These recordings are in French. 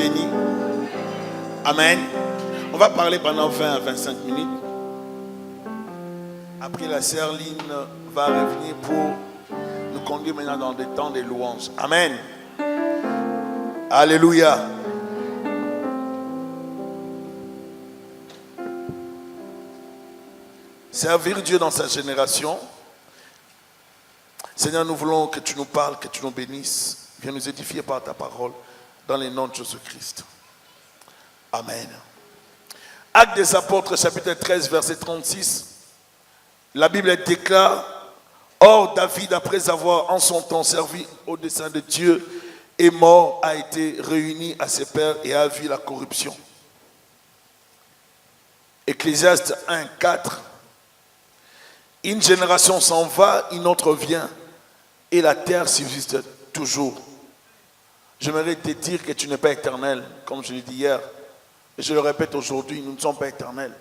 béni. Amen. On va parler pendant 20 à 25 minutes. Après, la sœur Lynn va revenir pour nous conduire maintenant dans des temps de louanges. Amen. Alléluia. Servir Dieu dans sa génération. Seigneur, nous voulons que tu nous parles, que tu nous bénisses. Viens nous édifier par ta parole dans le nom de Jésus-Christ. Amen. Actes des Apôtres, chapitre 13, verset 36. La Bible déclare: Or David, après avoir en son temps servi au dessein de Dieu, est mort, a été réuni à ses pères et a vu la corruption. Ecclésiaste 1, 4. Une génération s'en va, une autre vient, et la terre subsiste toujours. J'aimerais te dire que tu n'es pas éternel, comme je l'ai dit hier. Et je le répète aujourd'hui, nous ne sommes pas éternels.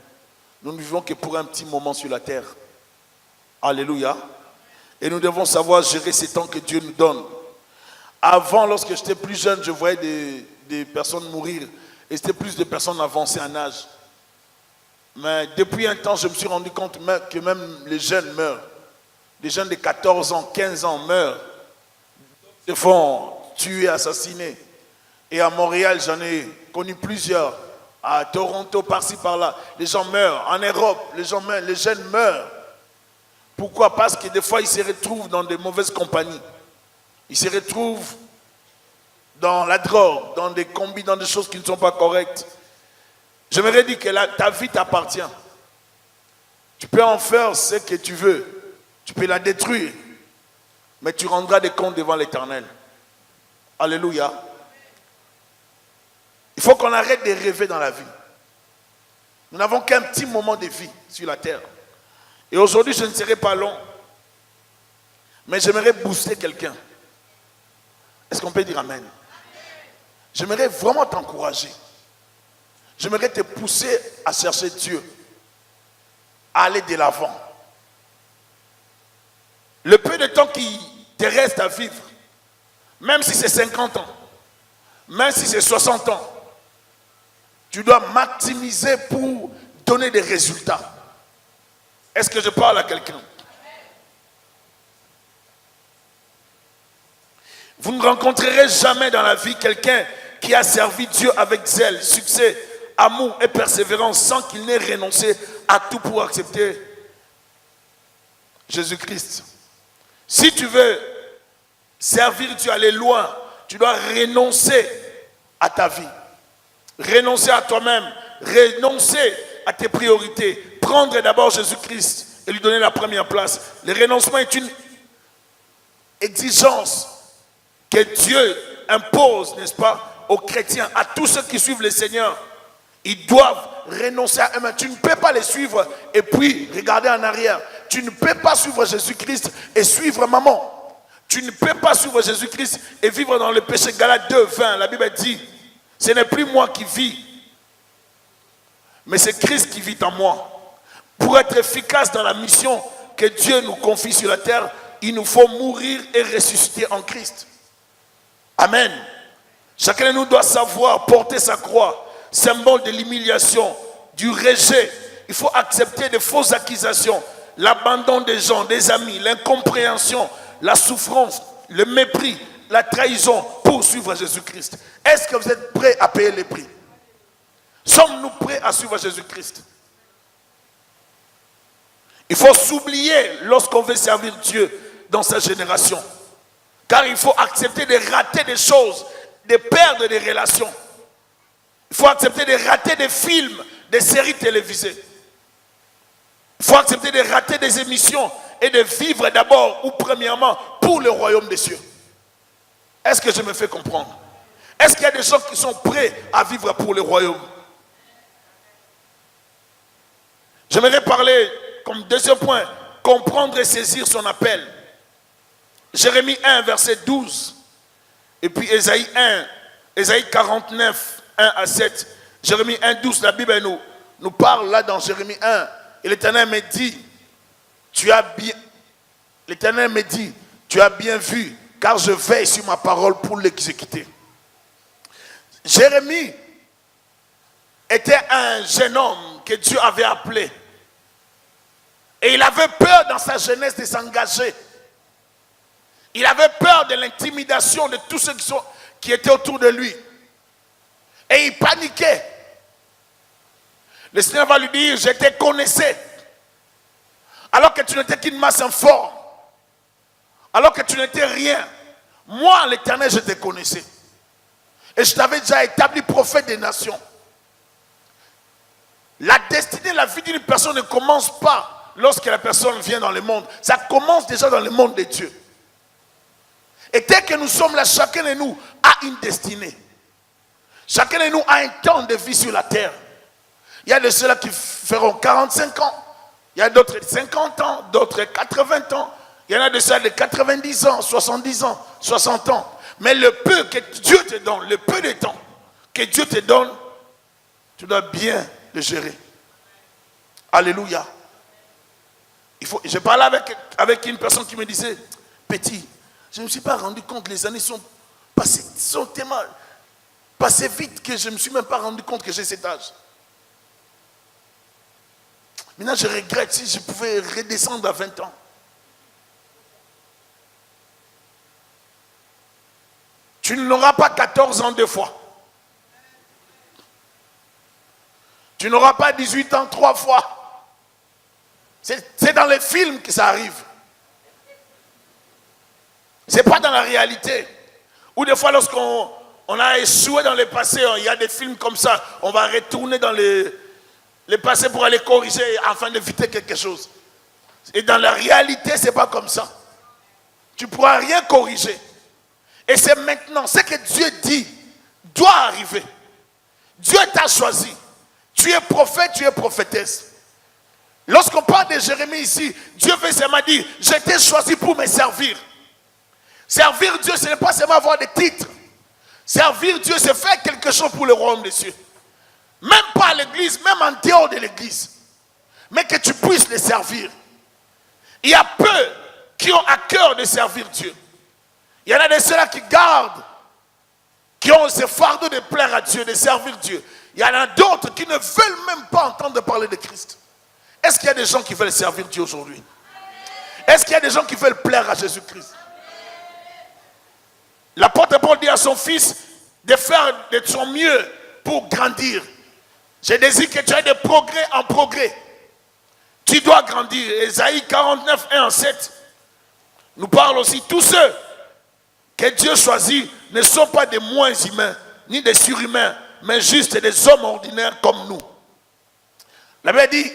Nous ne vivons que pour un petit moment sur la terre. Alléluia. Et nous devons savoir gérer ces temps que Dieu nous donne. Avant, lorsque j'étais plus jeune, je voyais des personnes mourir. Et c'était plus de personnes avancées en âge. Mais depuis un temps, je me suis rendu compte que même les jeunes meurent. Les jeunes de 14 ans, 15 ans meurent. Ils se font tuer, assassiner. Et à Montréal, j'en ai connu plusieurs. À Toronto, par-ci, par-là. Les gens meurent. En Europe, les gens meurent. Les jeunes meurent. Pourquoi? Parce que des fois, ils se retrouvent dans de mauvaises compagnies. Ils se retrouvent dans la drogue, dans des combis, dans des choses qui ne sont pas correctes. J'aimerais dire que ta vie t'appartient. Tu peux en faire ce que tu veux. Tu peux la détruire. Mais tu rendras des comptes devant l'Éternel. Alléluia. Il faut qu'on arrête de rêver dans la vie. Nous n'avons qu'un petit moment de vie sur la terre. Et aujourd'hui, je ne serai pas long. Mais j'aimerais booster quelqu'un. Est-ce qu'on peut dire amen? J'aimerais vraiment t'encourager. J'aimerais te pousser à chercher Dieu, à aller de l'avant. Le peu de temps qui te reste à vivre, même si c'est 50 ans, même si c'est 60 ans, tu dois maximiser pour donner des résultats. Est-ce que je parle à quelqu'un? Vous ne rencontrerez jamais dans la vie quelqu'un qui a servi Dieu avec zèle, succès, amour et persévérance sans qu'il n'ait renoncé à tout pour accepter Jésus-Christ. Si tu veux servir Dieu, aller loin, tu dois renoncer à ta vie, renoncer à toi-même, renoncer à tes priorités, prendre d'abord Jésus-Christ et lui donner la première place. Le renoncement est une exigence que Dieu impose, n'est-ce pas, aux chrétiens, à tous ceux qui suivent le Seigneur. Ils doivent renoncer à eux-mêmes. Tu ne peux pas les suivre et puis regarder en arrière. Tu ne peux pas suivre Jésus-Christ et suivre maman. Tu ne peux pas suivre Jésus-Christ et vivre dans le péché. Galates 2, 20, la Bible dit, ce n'est plus moi qui vis, mais c'est Christ qui vit en moi. Pour être efficace dans la mission que Dieu nous confie sur la terre, il nous faut mourir et ressusciter en Christ. Amen. Chacun de nous doit savoir porter sa croix, symbole de l'humiliation, du rejet. Il faut accepter de fausses accusations, l'abandon des gens, des amis, l'incompréhension, la souffrance, le mépris, la trahison pour suivre Jésus-Christ. Est-ce que vous êtes prêts à payer les prix? Sommes-nous prêts à suivre Jésus-Christ? Il faut s'oublier lorsqu'on veut servir Dieu dans sa génération. Car il faut accepter de rater des choses, de perdre des relations. Il faut accepter de rater des films, des séries télévisées. Il faut accepter de rater des émissions et de vivre d'abord ou premièrement pour le royaume des cieux. Est-ce que je me fais comprendre? Est-ce qu'il y a des gens qui sont prêts à vivre pour le royaume? J'aimerais parler comme deuxième point, comprendre et saisir son appel. Jérémie 1, verset 12. Et puis Ésaïe 1, Ésaïe 49, 1 à 7. Jérémie 1, 12, la Bible nous parle là dans Jérémie 1. Et l'Éternel me dit, l'Éternel me dit, tu as bien vu, car je veille sur ma parole pour l'exécuter. Jérémie était un jeune homme que Dieu avait appelé. Et il avait peur dans sa jeunesse de s'engager. Il avait peur de l'intimidation de tous ceux qui étaient autour de lui. Et il paniquait. Le Seigneur va lui dire, je te connaissais. Alors que tu n'étais qu'une masse informe. Alors que tu n'étais rien. Moi, l'Éternel, je te connaissais. Et je t'avais déjà établi prophète des nations. La destinée, la vie d'une personne ne commence pas lorsque la personne vient dans le monde. Ça commence déjà dans le monde de Dieu. Et dès que nous sommes là, chacun de nous a une destinée. Chacun de nous a un temps de vie sur la terre. Il y a de ceux-là qui feront 45 ans. Il y a d'autres de 50 ans, d'autres 80 ans. Il y en a de ceux de 90 ans, 70 ans, 60 ans. Mais le peu que Dieu te donne, le peu de temps que Dieu te donne, tu dois bien le gérer. Alléluia. Je parlais avec une personne qui me disait, petit, je ne me suis pas rendu compte, les années sont tellement passées vite que je ne me suis même pas rendu compte que j'ai cet âge. Maintenant, je regrette si je pouvais redescendre à 20 ans. Tu n'auras pas 14 ans deux fois. Tu n'auras pas 18 ans 3 fois. C'est dans les films que ça arrive. Ce n'est pas dans la réalité. Ou des fois, lorsqu'on a échoué dans le passé, il y a des films comme ça, on va retourner dans le passé pour aller corriger afin d'éviter quelque chose. Et dans la réalité, ce n'est pas comme ça. Tu ne pourras rien corriger. Et c'est maintenant, ce que Dieu dit doit arriver. Dieu t'a choisi. Tu es prophète, tu es prophétesse. Lorsqu'on parle de Jérémie ici, Dieu veut seulement dire, je t'ai choisi pour me servir. Servir Dieu, ce n'est pas seulement avoir des titres. Servir Dieu, c'est faire quelque chose pour le royaume des cieux. Même pas à l'église, même en dehors de l'église. Mais que tu puisses les servir. Il y a peu qui ont à cœur de servir Dieu. Il y en a de ceux-là qui gardent, qui ont ce fardeau de plaire à Dieu, de servir Dieu. Il y en a d'autres qui ne veulent même pas entendre parler de Christ. Est-ce qu'il y a des gens qui veulent servir Dieu aujourd'hui? Est-ce qu'il y a des gens qui veulent plaire à Jésus-Christ? L'apôtre Paul dit à son fils de faire de son mieux pour grandir. Je désire que tu aies de progrès en progrès. Tu dois grandir. Ésaïe 49, 1 à 7 nous parle aussi. Tous ceux que Dieu choisit ne sont pas des moins humains, ni des surhumains, mais juste des hommes ordinaires comme nous. La Bible dit,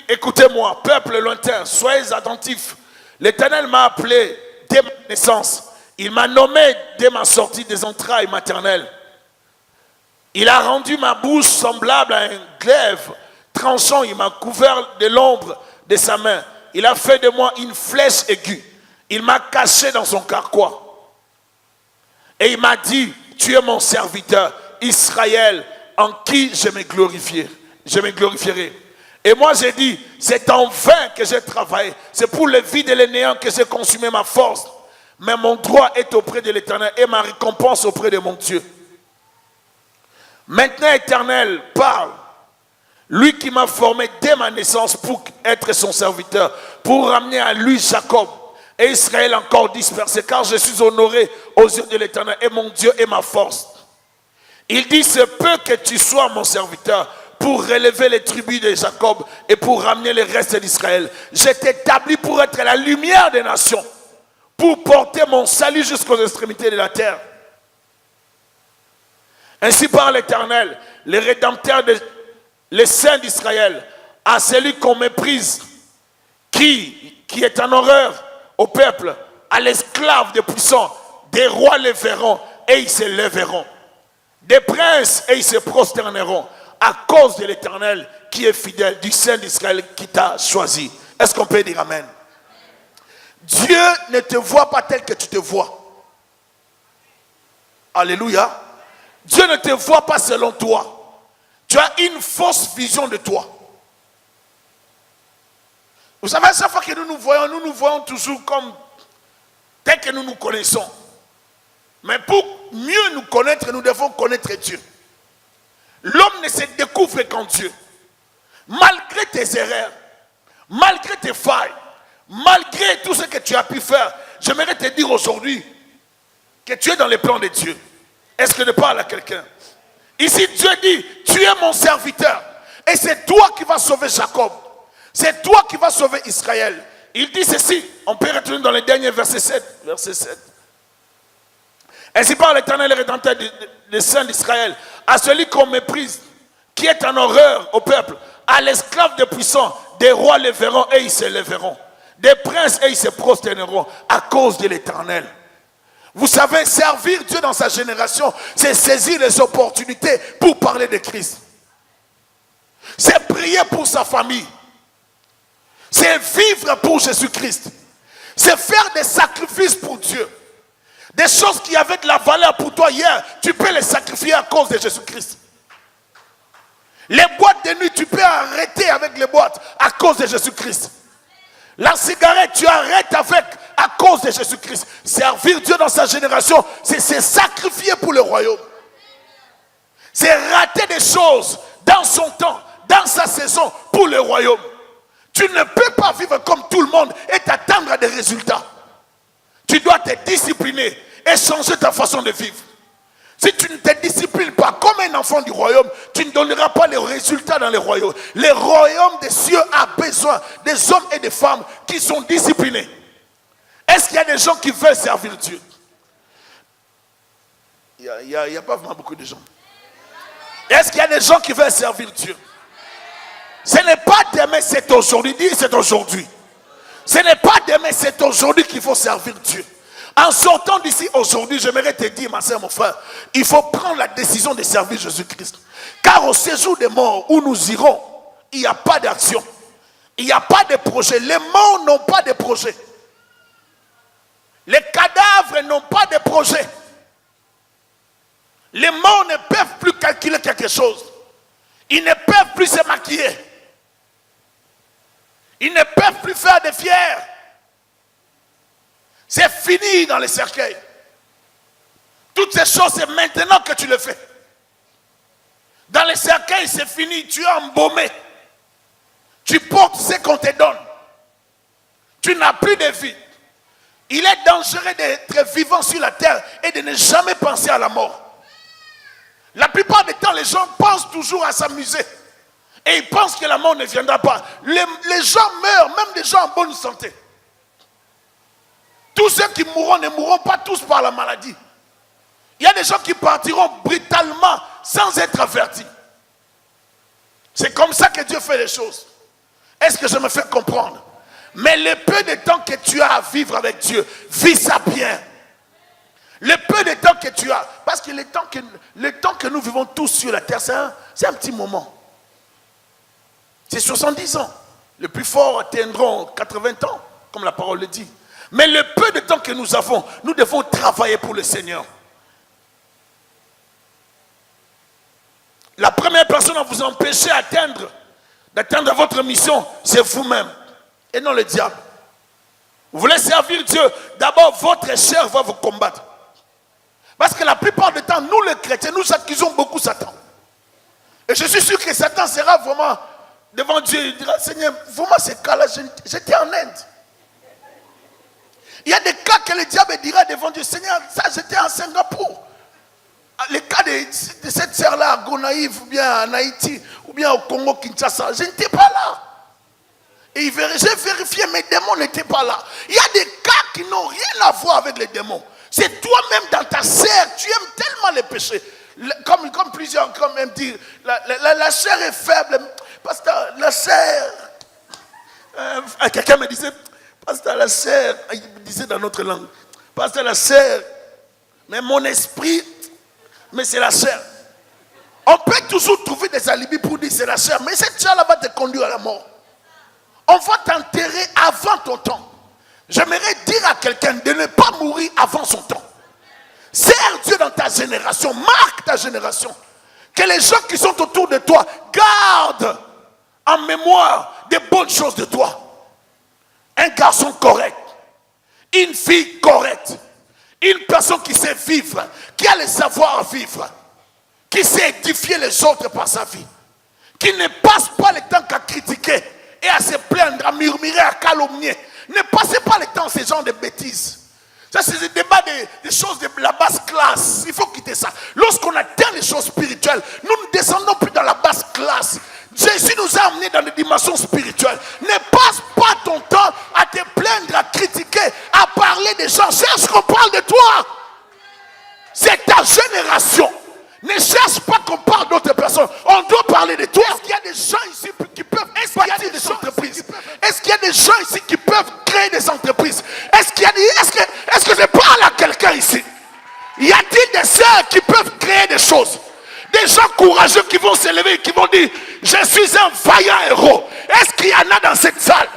écoutez-moi, peuple lointain, soyez attentifs. L'Éternel m'a appelé dès ma naissance. Il m'a nommé dès ma sortie des entrailles maternelles. Il a rendu ma bouche semblable à un glaive tranchant. Il m'a couvert de l'ombre de sa main. Il a fait de moi une flèche aiguë. Il m'a caché dans son carquois. Et il m'a dit, tu es mon serviteur, Israël, en qui je me glorifierai. Et moi j'ai dit, c'est en vain que j'ai travaillé. C'est pour le vide et le néant que j'ai consumé ma force. Mais mon droit est auprès de l'Éternel et ma récompense auprès de mon Dieu. Maintenant, Éternel, parle. Lui qui m'a formé dès ma naissance pour être son serviteur, pour ramener à lui Jacob et Israël encore dispersé, car je suis honoré aux yeux de l'Éternel et mon Dieu est ma force. Il dit, c'est peu que tu sois mon serviteur pour relever les tribus de Jacob et pour ramener les restes d'Israël. Je t'établis pour être la lumière des nations, pour porter mon salut jusqu'aux extrémités de la terre. Ainsi parle l'Éternel, le rédempteur, les saints d'Israël, à celui qu'on méprise, qui est en horreur au peuple, à l'esclave des puissants, des rois les verront et ils se lèveront, des princes et ils se prosterneront, à cause de l'Éternel qui est fidèle, du Saint d'Israël qui t'a choisi. Est-ce qu'on peut dire amen? Dieu ne te voit pas tel que tu te vois. Alléluia. Dieu ne te voit pas selon toi. Tu as une fausse vision de toi. Vous savez, à chaque fois que nous nous voyons toujours comme tel que nous nous connaissons. Mais pour mieux nous connaître, nous devons connaître Dieu. L'homme ne se découvre qu'en Dieu. Malgré tes erreurs, malgré tes failles, malgré tout ce que tu as pu faire, j'aimerais te dire aujourd'hui que tu es dans les plans de Dieu. Est-ce que je parle à quelqu'un? Ici, Dieu dit, tu es mon serviteur. Et c'est toi qui vas sauver Jacob. C'est toi qui vas sauver Israël. Il dit ceci, on peut retourner dans les derniers versets 7. Verset 7. Ainsi parle l'Éternel, le Rédempteur des saints d'Israël, à celui qu'on méprise, qui est en horreur au peuple, à l'esclave des puissants, des rois les verront et ils se lèveront, des princes et ils se prosterneront à cause de l'Éternel. Vous savez, servir Dieu dans sa génération, c'est saisir les opportunités pour parler de Christ. C'est prier pour sa famille. C'est vivre pour Jésus-Christ. C'est faire des sacrifices pour Dieu. Des choses qui avaient de la valeur pour toi hier, tu peux les sacrifier à cause de Jésus-Christ. Les boîtes de nuit, tu peux arrêter avec les boîtes à cause de Jésus-Christ. La cigarette, tu arrêtes avec à cause de Jésus-Christ. Servir Dieu dans sa génération, c'est se sacrifier pour le royaume. C'est rater des choses dans son temps, dans sa saison pour le royaume. Tu ne peux pas vivre comme tout le monde et t'attendre à des résultats. Tu dois te discipliner et changer ta façon de vivre. Si tu ne te disciplines pas comme un enfant du royaume, tu ne donneras pas les résultats dans le royaume. Le royaume des cieux a besoin des hommes et des femmes qui sont disciplinés. Est-ce qu'il y a des gens qui veulent servir Dieu? Il n'y a pas vraiment beaucoup de gens. Est-ce qu'il y a des gens qui veulent servir Dieu? Ce n'est pas demain, c'est aujourd'hui. Dis, c'est aujourd'hui. Ce n'est pas demain, c'est aujourd'hui qu'il faut servir Dieu. En sortant d'ici aujourd'hui, j'aimerais te dire, ma soeur, mon frère, il faut prendre la décision de servir Jésus-Christ. Car au séjour des morts où nous irons, il n'y a pas d'action. Il n'y a pas de projet. Les morts n'ont pas de projet. Les cadavres n'ont pas de projet. Les morts ne peuvent plus calculer quelque chose. Ils ne peuvent plus se maquiller. Ils ne peuvent plus faire des fiers. C'est fini dans les cercueils. Toutes ces choses, c'est maintenant que tu le fais. Dans les cercueils, c'est fini. Tu es embaumé. Tu portes ce qu'on te donne. Tu n'as plus de vie. Il est dangereux d'être vivant sur la terre et de ne jamais penser à la mort. La plupart du temps, les gens pensent toujours à s'amuser. Et ils pensent que la mort ne viendra pas. Les gens meurent, même des gens en bonne santé. Tous ceux qui mourront ne mourront pas tous par la maladie. Il y a des gens qui partiront brutalement sans être avertis. C'est comme ça que Dieu fait les choses. Est-ce que je me fais comprendre? Mais le peu de temps que tu as à vivre avec Dieu, vis ça bien. Le peu de temps que tu as, parce que le temps que nous vivons tous sur la terre, c'est un petit moment. C'est 70 ans. Les plus forts atteindront 80 ans, comme la parole le dit. Mais le peu de temps que nous avons, nous devons travailler pour le Seigneur. La première personne à vous empêcher d'atteindre votre mission, c'est vous-même. Et non le diable. Vous voulez servir Dieu, d'abord votre chair va vous combattre. Parce que la plupart du temps, nous les chrétiens, nous accusons beaucoup Satan. Et je suis sûr que Satan sera vraiment devant Dieu. Il dira, Seigneur, vraiment ces cas-là, j'étais en Inde. Il y a des cas que le diable dira devant Dieu, Seigneur, ça j'étais en Singapour. Les cas de cette sœur-là à Gonaïve, ou bien en Haïti, ou bien au Congo, Kinshasa, je n'étais pas là. Et j'ai vérifié, mes démons n'étaient pas là. Il y a des cas qui n'ont rien à voir avec les démons. C'est toi-même dans ta chair, tu aimes tellement les péchés. Comme plusieurs, comme même dire, la chair est faible. Pasteur, la chair. Quelqu'un me disait, Pasteur, la chair, il me disait dans notre langue, Pasteur, la chair, mais mon esprit, mais c'est la chair. On peut toujours trouver des alibis pour dire c'est la chair, mais cette chair-là va te conduire à la mort. On va t'enterrer avant ton temps. J'aimerais dire à quelqu'un de ne pas mourir avant son temps. Sers Dieu dans ta génération, marque ta génération. Que les gens qui sont autour de toi gardent en mémoire des bonnes choses de toi. un garçon correct, une fille correcte, une personne qui sait vivre, qui a le savoir vivre, qui sait édifier les autres par sa vie, qui ne passe pas le temps qu'à critiquer et à se plaindre, à murmurer, à calomnier. Ne passez pas le temps à ces genres de bêtises. Ça, c'est le débat des choses de la basse classe. Il faut quitter ça. Lorsqu'on atteint les choses spirituelles, nous ne descendons plus dans la basse classe. Jésus nous a amenés dans les dimensions spirituelles. Ne passe pas ton temps à te plaindre, à critiquer, à parler des gens. Cherche qu'on parle de toi. C'est ta génération. Ne cherche pas qu'on parle d'autres personnes. On doit parler de toi. Est-ce qu'il y a des gens ici qui peuvent bâtir des entreprises? Est-ce qu'il y a des gens ici qui peuvent créer des entreprises? Est-ce que je parle à quelqu'un ici? Y a-t-il des sœurs qui peuvent créer des choses? Des gens courageux qui vont s'élever et qui vont dire: je suis un vaillant héros. Est-ce qu'il y en a dans cette salle?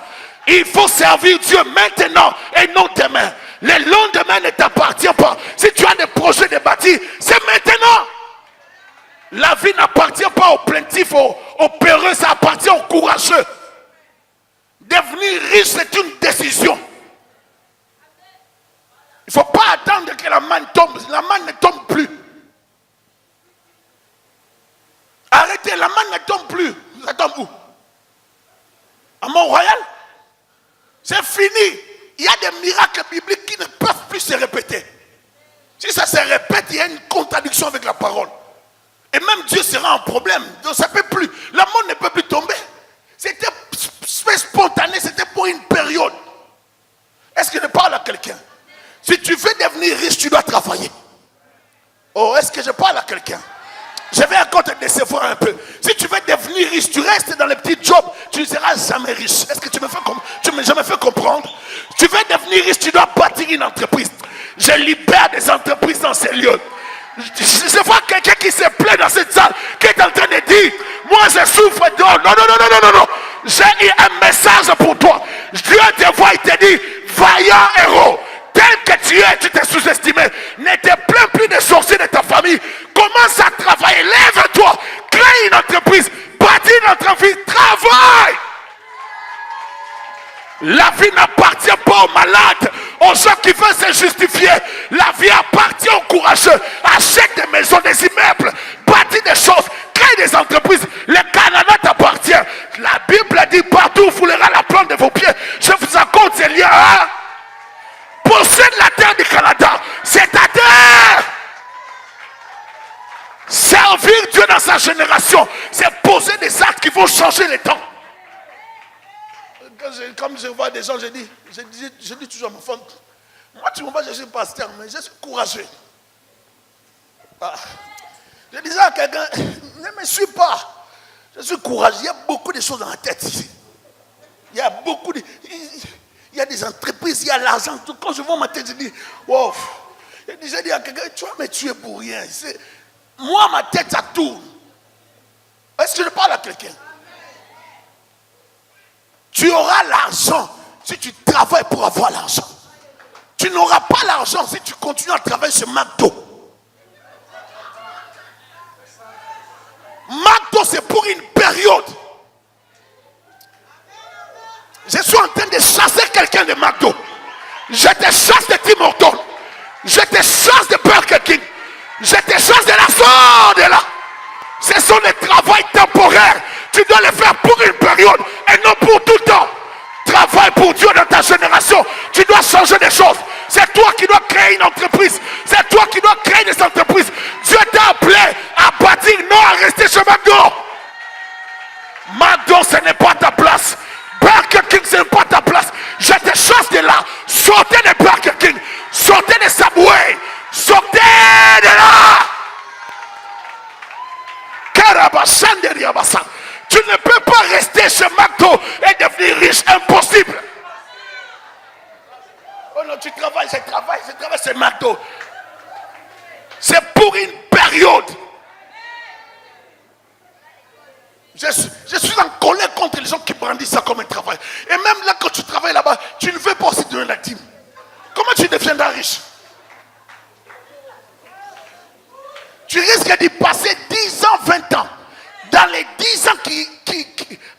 Il faut servir Dieu maintenant et non demain. Le lendemain ne t'appartient pas. Si tu as des projets de bâtir, c'est maintenant. La vie n'appartient pas aux plaintifs, aux peureux, ça appartient aux courageux. Devenir riche, c'est une décision. Il ne faut pas attendre que la manne tombe. La manne ne tombe plus. Arrêtez, la manne ne tombe plus. Ça tombe où? À Mont-Royal? C'est fini. Il y a des miracles bibliques qui ne peuvent plus se répéter. Si ça se répète, il y a une contradiction avec la parole. Et même Dieu sera en problème. Donc ça ne peut plus. La mort ne peut plus tomber. C'était spontané, c'était pour une période. Est-ce que je parle à quelqu'un? Si tu veux devenir riche, tu dois travailler. Oh, est-ce que je parle à quelqu'un? Je vais encore te décevoir un peu. Si tu veux devenir riche, tu restes dans les petits jobs, tu ne seras jamais riche. Est-ce que tu m'as jamais fait comprendre? Tu veux devenir riche, tu dois bâtir une entreprise. Je libère des entreprises dans ces lieux. Je vois quelqu'un qui se plaît dans cette salle, qui est en train de dire: moi je souffre d'or. Non. J'ai un message pour toi. Dieu te voit, il te dit: vaillant héros. Tel que tu es, tu t'es sous-estimé. Ne te plains plus des sorciers de ta famille. Commence à travailler. Lève-toi. Crée une entreprise. Bâtis une entreprise. Travaille. La vie n'appartient pas aux malades, aux gens qui veulent se justifier. La vie appartient aux courageux. Achète des maisons, des immeubles, bâtis des choses, crée des entreprises. Le Canada t'appartient. La Bible dit: partout où foulera la plante de vos pieds. Je vous accorde ces liens. Hein? Possède la terre du Canada. C'est ta terre. Servir Dieu dans sa génération, c'est poser des actes qui vont changer les temps. Comme je vois des gens, je dis toujours à ma femme: moi tu me vois, je suis pasteur, mais je suis courageux. Ah. Je disais à quelqu'un: ne me suis pas. Je suis courageux. Il y a beaucoup de choses dans la tête ici. Il y a beaucoup de... Il y a des entreprises, il y a l'argent. Quand je vois ma tête, je dis: wow. Je dis à quelqu'un: tu vas me tuer pour rien. Moi, ma tête, ça tourne. Est-ce que je parle à quelqu'un? Tu auras l'argent si tu travailles pour avoir l'argent. Tu n'auras pas l'argent si tu continues à travailler chez McDo. McDo, c'est pour une période. Je suis en train de chasser quelqu'un de McDo. Je te chasse de Tim Hortons. Je te chasse de Burger King. Je te chasse de la sorte de là. Ce sont des travails temporaires. Tu dois les faire pour une période et non pour tout le temps. Travaille pour Dieu dans ta génération. Tu dois changer des choses. C'est toi qui dois créer une entreprise. C'est toi qui dois créer des entreprises. Dieu t'a appelé à bâtir, non à rester chez McDo. McDo, ce n'est pas ta place. Burger King, ce n'est pas ta place. Je te chasse de là. Sortez de Burger King. Sortez de Subway. Sortez de là. Tu ne peux pas rester chez McDo et devenir riche. Impossible. Oh non, tu travailles, je travaille chez McDo. C'est pour une période. Je suis en colère contre les gens qui brandissent ça comme un travail. Et même là, quand tu travailles là-bas, tu ne veux pas aussi donner la dîme. Comment tu deviendras riche? Tu risques d'y passer 10 ans, 20 ans. Dans les 10 ans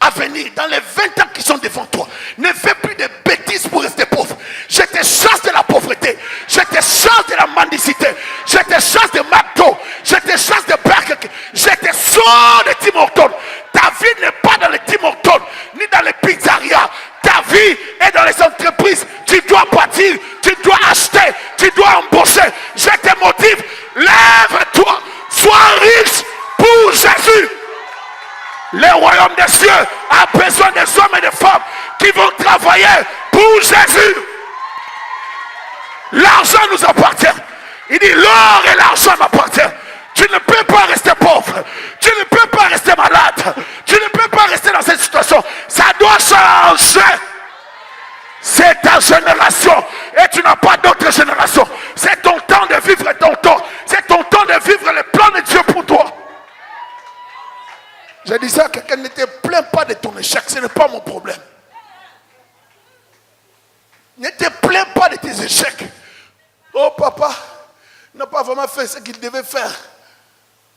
à venir, dans les 20 ans qui sont devant toi, ne fais plus de bêtises. baptise pour rester pauvre. Je te chasse de la pauvreté. Je te chasse de la mendicité. Je te chasse de McDo. Je te chasse de Burger King. Je te sors de Tim Hortons. Ta vie n'est pas dans les Tim Hortons, ni dans les pizzerias. Ta vie est dans les entreprises. Tu dois bâtir, tu dois acheter, tu dois embaucher. Je te motive. Lève-toi. Sois riche pour Jésus. Le royaume des cieux a besoin des hommes et des femmes qui vont travailler pour Jésus. L'argent nous appartient. Il dit l'or et l'argent m'appartiennent. Tu ne peux pas rester pauvre. Tu ne peux pas rester malade. Tu ne peux pas rester dans cette situation. Ça doit changer. C'est ta génération. Et tu n'as pas d'autre génération. C'est ton temps de vivre ton temps. C'est ton temps de vivre le plan de Dieu pour toi. Je dis ça à quelqu'un, ne te plains pas de ton échec. Ce n'est pas mon problème. Ne te plains pas de tes échecs. Oh papa n'a pas vraiment fait ce qu'il devait faire.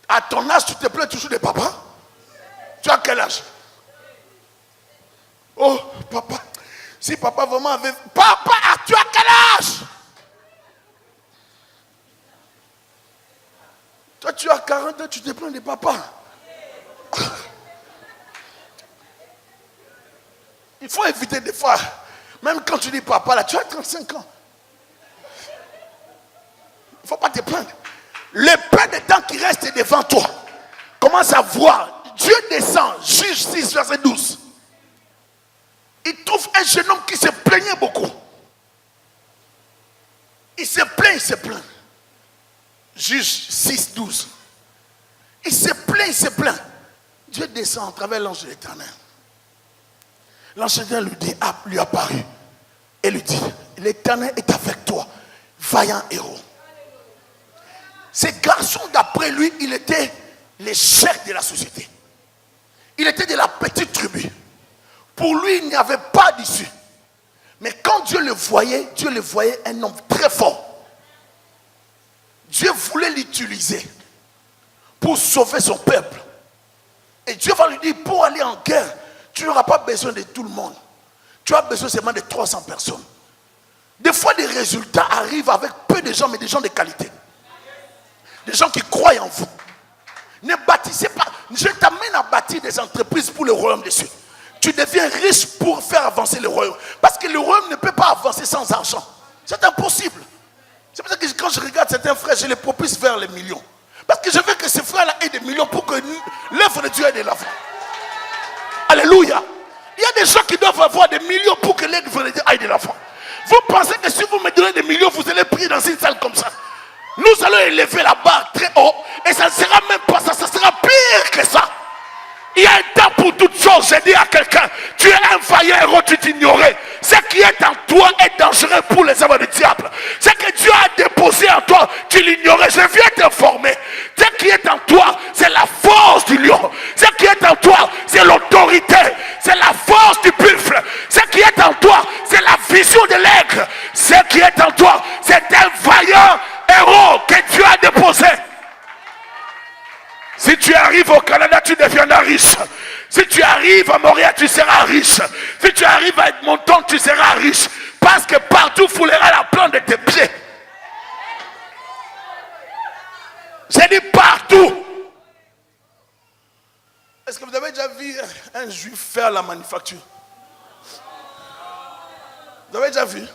À ton âge, tu te plains toujours de papa. Tu as quel âge? Oh papa, si papa vraiment avait... Papa, tu as quel âge? Toi, tu as 40 ans, tu te plains de papa. Il faut éviter des fois, même quand tu dis papa, là, tu as 35 ans. Il ne faut pas te plaindre. Le peu de temps qui reste devant toi, commence à voir. Dieu descend, Juge 6, verset 12. Il trouve un jeune homme qui se plaignait beaucoup. Il se plaint. Juge 6, 12. Il se plaint. Dieu descend à travers l'ange de l'Éternel. L'ange de l'Éternel lui apparut et lui dit, l'Éternel est avec toi, vaillant héros. Ce garçon, d'après lui, il était le chef de la société. Il était de la petite tribu. Pour lui, il n'y avait pas d'issue. Mais quand Dieu le voyait un homme très fort. Dieu voulait l'utiliser pour sauver son peuple. Et Dieu va lui dire, pour aller en guerre, tu n'auras pas besoin de tout le monde. Tu as besoin seulement de 300 personnes. Des fois, des résultats arrivent avec peu de gens, mais des gens de qualité. Des gens qui croient en vous. Ne bâtissez pas. Je t'amène à bâtir des entreprises pour le royaume des cieux. Tu deviens riche pour faire avancer le royaume. Parce que le royaume ne peut pas avancer sans argent. C'est impossible. C'est pour ça que quand je regarde certains frères, je les propulse vers les millions. Parce que je veux que ces frères-là aient des millions pour que l'œuvre de Dieu aille de l'avant. Alléluia. Il y a des gens qui doivent avoir des millions pour que l'œuvre de Dieu aille de l'avant. Vous pensez que si vous me donnez des millions, vous allez prier dans une salle comme ça. Nous allons élever la barre très haut. Et ça ne sera même pas ça, ça sera pire que ça. Il y a un temps pour toutes choses. J'ai dit à quelqu'un, tu es un vaillant héros, tu t'ignorais. Ce qui est en toi est dangereux pour les œuvres du diable. Ce que Dieu a déposé en toi, tu l'ignorais. Je viens t'informer. Ce qui est en toi, c'est la force du lion. Ce qui est en toi, c'est l'autorité. C'est la force du buffle. Ce qui est en toi, c'est la vision de l'aigle. Ce qui est en toi, c'est un vaillant héros que Dieu a déposé. Si tu arrives au Canada, tu deviendras riche. Si tu arrives à Montréal, tu seras riche. Si tu arrives à Edmonton, tu seras riche. Parce que partout foulera la plante de tes pieds. J'ai dit partout. Est-ce que vous avez déjà vu un juif faire la manufacture? Vous avez déjà vu?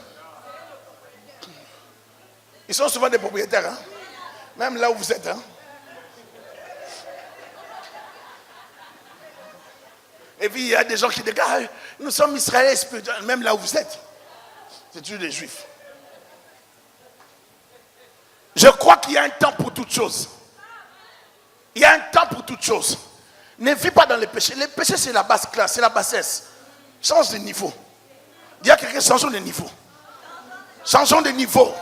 Ils sont souvent des propriétaires. Hein? Même là où vous êtes. Hein? Et puis il y a des gens qui disent, ah, nous sommes Israéliens spirituels, même là où vous êtes. C'est toujours des juifs. Je crois qu'il y a un temps pour toutes choses. Il y a un temps pour toutes choses. Ne vis pas dans le péché. Le péché, c'est la basse classe, c'est la bassesse. Change de niveau. Dis à quelqu'un, changeons de niveau. Changeons de niveau.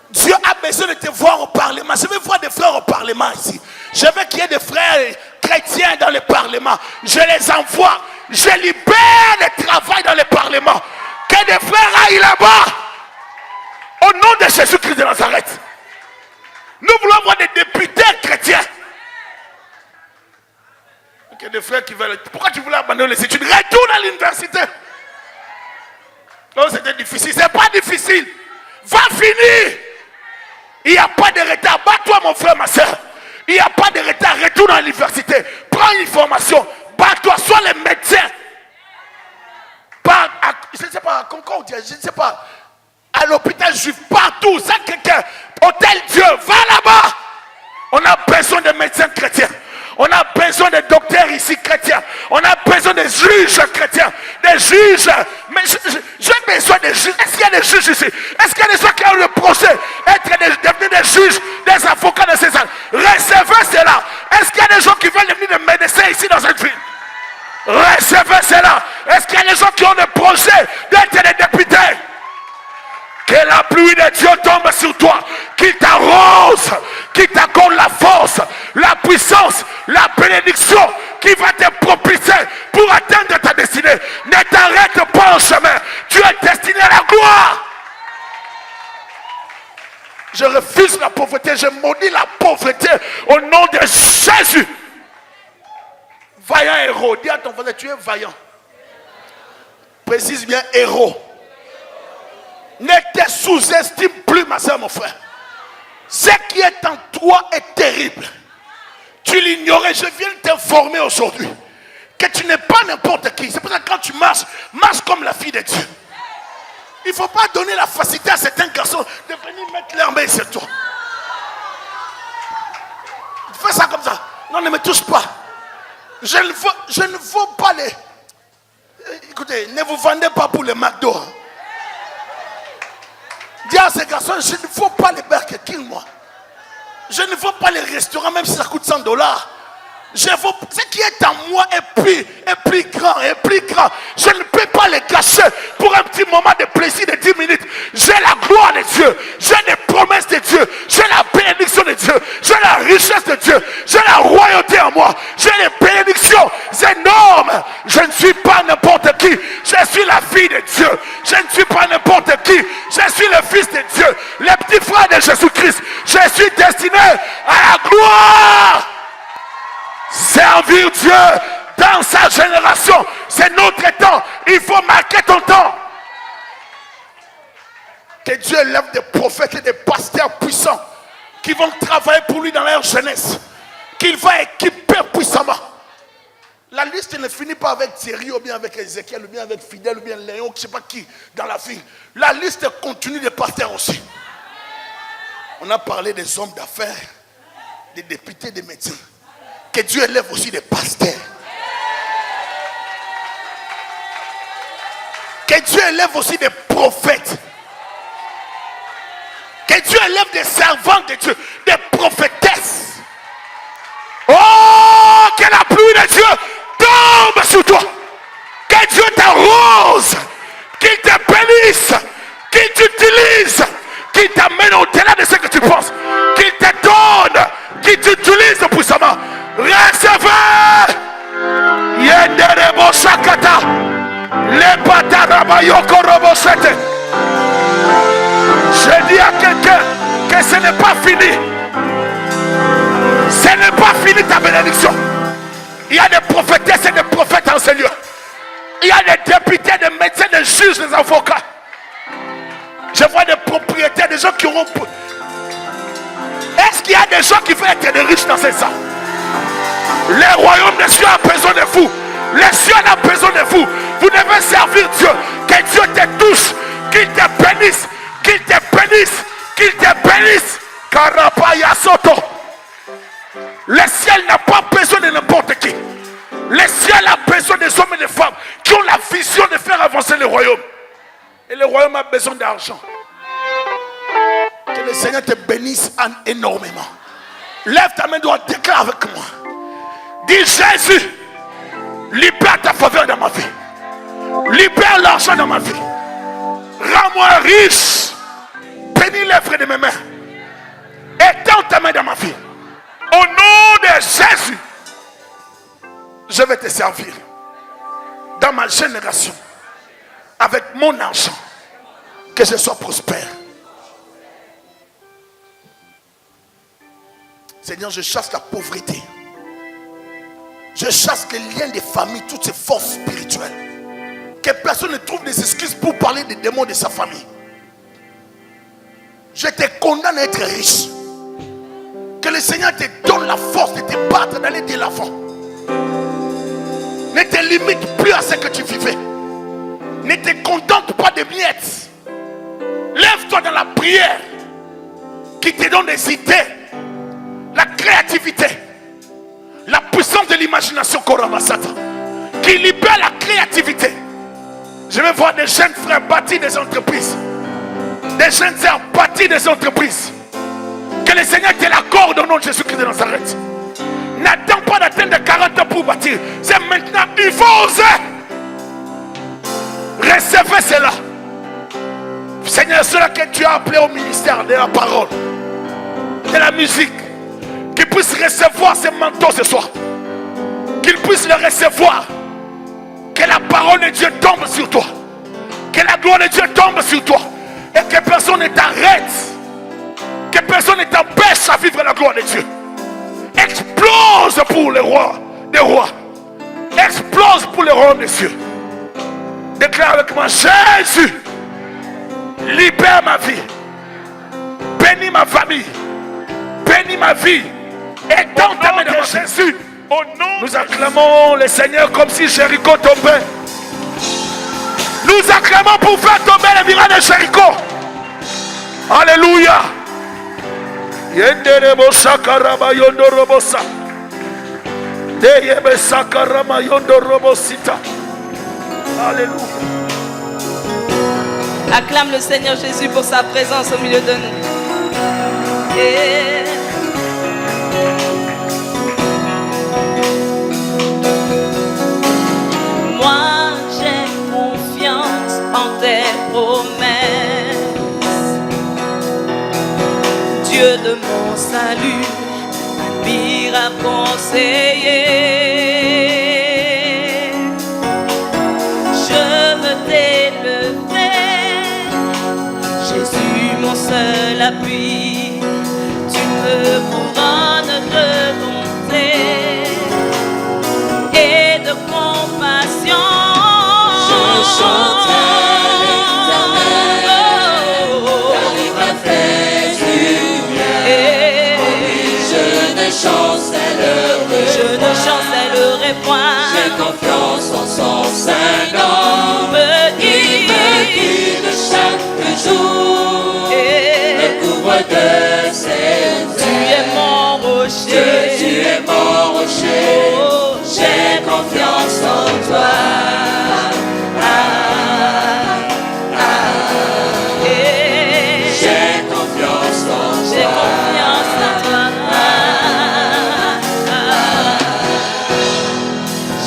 Dieu a besoin de te voir au Parlement. Je veux voir des frères au Parlement ici. Je veux qu'il y ait des frères chrétiens dans le Parlement. Je les envoie. Je libère le travail dans le Parlement. Que des frères aillent là-bas. Au nom de Jésus-Christ de Nazareth. Nous voulons voir des députés chrétiens. Que des frères qui veulent... Pourquoi tu voulais abandonner les études? Retourne à l'université. Donc c'était difficile. C'est pas difficile. Va finir. Il n'y a pas de retard. Bats-toi, mon frère, ma soeur. Il n'y a pas de retard. Retourne à l'université. Prends une formation. Bats-toi. Sois le médecin. Je ne sais pas, à Concordia, je ne sais pas. À l'hôpital juif, partout. Ça, quelqu'un. Hôtel Dieu. Va là-bas. On a besoin de médecins chrétiens. On a besoin de docteurs ici chrétiens. On a besoin de juges chrétiens. Des juges. Mais j'ai besoin de juges. Est-ce qu'il y a des juges ici? Est-ce qu'il y a des gens qui ont le projet devenir des juges, des avocats de ces ans? Recevez cela. Est-ce qu'il y a des gens qui veulent devenir des médecins ici dans cette ville? Recevez cela. Est-ce qu'il y a des gens qui ont le projet d'être des députés? Que la pluie de Dieu tombe sur toi, qu'il t'arrose, qu'il t'accorde la force, la puissance, la bénédiction qui va te propulser pour atteindre ta destinée. Ne t'arrête pas en chemin. Tu es destiné à la gloire. Je refuse la pauvreté, je maudis la pauvreté au nom de Jésus. Vaillant héros, dis à ton voisin, tu es vaillant. Précise bien héros. Ne te sous-estime plus, ma soeur, mon frère. Ce qui est en toi est terrible. Tu l'ignorais. Je viens t'informer aujourd'hui que tu n'es pas n'importe qui. C'est pour ça que quand tu marches, marche comme la fille de Dieu. Il ne faut pas donner la facilité à certains garçons de venir mettre leurs mains sur toi. Fais ça comme ça. Non, ne me touche pas. Je ne veux pas les... Écoutez, ne vous vendez pas pour les McDo. Dis à ces garçons, je ne veux pas les Burger King, moi. Je ne veux pas les restaurants, même si ça coûte $100. Je veux, ce qui est en moi est plus grand, est plus grand. Je ne peux pas les cacher pour un petit moment de plaisir de 10 minutes. J'ai la gloire de Dieu, j'ai les promesses de Dieu, j'ai la bénédiction de Dieu, j'ai la richesse de Dieu, j'ai la royauté en moi, j'ai les bénédictions énormes. Je ne suis pas n'importe qui, je suis la fille de Dieu. Je ne suis pas n'importe qui, je suis le fils de Dieu, le petit frère de Jésus-Christ. Je suis destiné à la gloire. Servir Dieu dans sa génération, c'est notre temps. Il faut marquer ton temps. Que Dieu élève des prophètes et des pasteurs puissants qui vont travailler pour lui dans leur jeunesse, qu'il va équiper puissamment. La liste ne finit pas avec Thierry ou bien avec Ézéchiel ou bien avec Fidèle ou bien Léon, je ne sais pas qui dans la ville. La liste continue des pasteurs aussi. On a parlé des hommes d'affaires, des députés, des médecins. Que Dieu élève aussi des pasteurs. Que Dieu élève aussi des prophètes. Que Dieu élève des servants de Dieu, des prophétesses. Oh, que la pluie de Dieu tombe sur toi. Que Dieu t'arrose, qu'il te bénisse, qu'il t'utilise, qu'il t'amène au-delà de ce que tu penses, qu'il te donne, qu'il t'utilise puissamment. Recevez. Yenderebo Shakata. Le Pataraba Yoko Robosete. Je dis à quelqu'un que ce n'est pas fini. Ce n'est pas fini ta bénédiction. Il y a des prophétesses et des prophètes en ce lieu. Il y a des députés, des médecins, des juges, des avocats. Je vois des propriétaires, des gens qui auront... Est-ce qu'il y a des gens qui veulent être des riches dans ces salles? Le royaume des cieux a besoin de vous. Les cieux ont besoin de vous. Vous devez servir Dieu. Que Dieu te touche. Qu'il te bénisse. Qu'il te bénisse. Qu'il te bénisse. Karapaya Soto. Le ciel n'a pas besoin de n'importe qui. Le ciel a besoin des hommes et des femmes qui ont la vision de faire avancer le royaume. Et le royaume a besoin d'argent. Que le Seigneur te bénisse énormément. Lève ta main droite, déclare avec moi. Dis Jésus, libère ta faveur dans ma vie. Libère l'argent dans ma vie. Rends-moi riche. Bénis l'œuvre de mes mains. Étends ta main dans ma vie. Au nom de Jésus, je vais te servir dans ma génération avec mon argent. Que je sois prospère. Seigneur, je chasse la pauvreté. Je chasse les liens des familles, toutes ces forces spirituelles. que personne ne trouve des excuses pour parler des démons de sa famille. Je te condamne à être riche. Que le Seigneur te donne la force de te battre, d'aller de l'avant. Ne te limite plus à ce que tu vivais. Ne te contente pas de miettes. Lève-toi dans la prière qui te donne des idées, la créativité, la puissance de l'imagination Korabasata, qui libère la créativité. Je vais voir des jeunes frères bâtir des entreprises, des jeunes sœurs bâtir des entreprises. Que le Seigneur te l'accorde au nom de Jésus-Christ de Nazareth. N'attends pas d'atteindre 40 ans pour bâtir. C'est maintenant, il faut oser. Recevez cela. Seigneur, cela que tu as appelé au ministère de la parole, de la musique, qu'ils puissent recevoir ces manteaux ce soir. Qu'ils puissent le recevoir. Que la parole de Dieu tombe sur toi. Que la gloire de Dieu tombe sur toi. Et que personne ne t'arrête. Que personne ne t'empêche à vivre la gloire de Dieu. Explose pour les rois des rois. Explose pour les rois des cieux. Déclare avec moi: Jésus, libère ma vie. Bénis ma famille. Bénis ma vie. Et dans ta main de Jésus, nous acclamons le Seigneur comme si Jéricho tombait. Nous acclamons pour faire tomber les murailles de Jéricho. Alléluia. Yenderebo sakarama yondorobosa. Deyebe sakarama yondorobosita. Alléluia. Acclame le Seigneur Jésus pour sa présence au milieu de nous. Et... moi j'ai confiance en tes promesses. Dieu de mon salut, m'inspire à conseiller. Je veux t'élever, Jésus mon seul appui. Tu me couronnes de bonté et de compassion. Je chanterai l'Éternel, car il m'a fait du bien. Oh oui, je ne chancellerai point. J'ai confiance en son Saint nom. Il me guide chaque jour, me couvre de ses ailes. Tu es mon rocher, Tu es mon rocher. J'ai confiance en toi. J'ai confiance en j'ai toi. confiance en toi.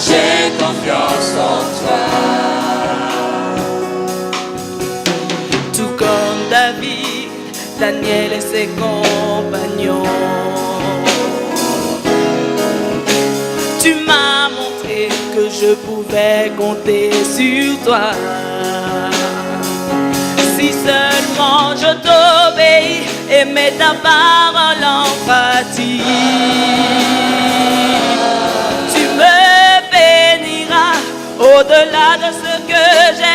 J'ai confiance en toi. Tout comme David, Daniel et ses compagnons. Tu m'as montré que je pouvais compter sur toi. Si seulement je t'obéis et mets ta parole en pratique, tu me béniras au-delà de ce que j'ai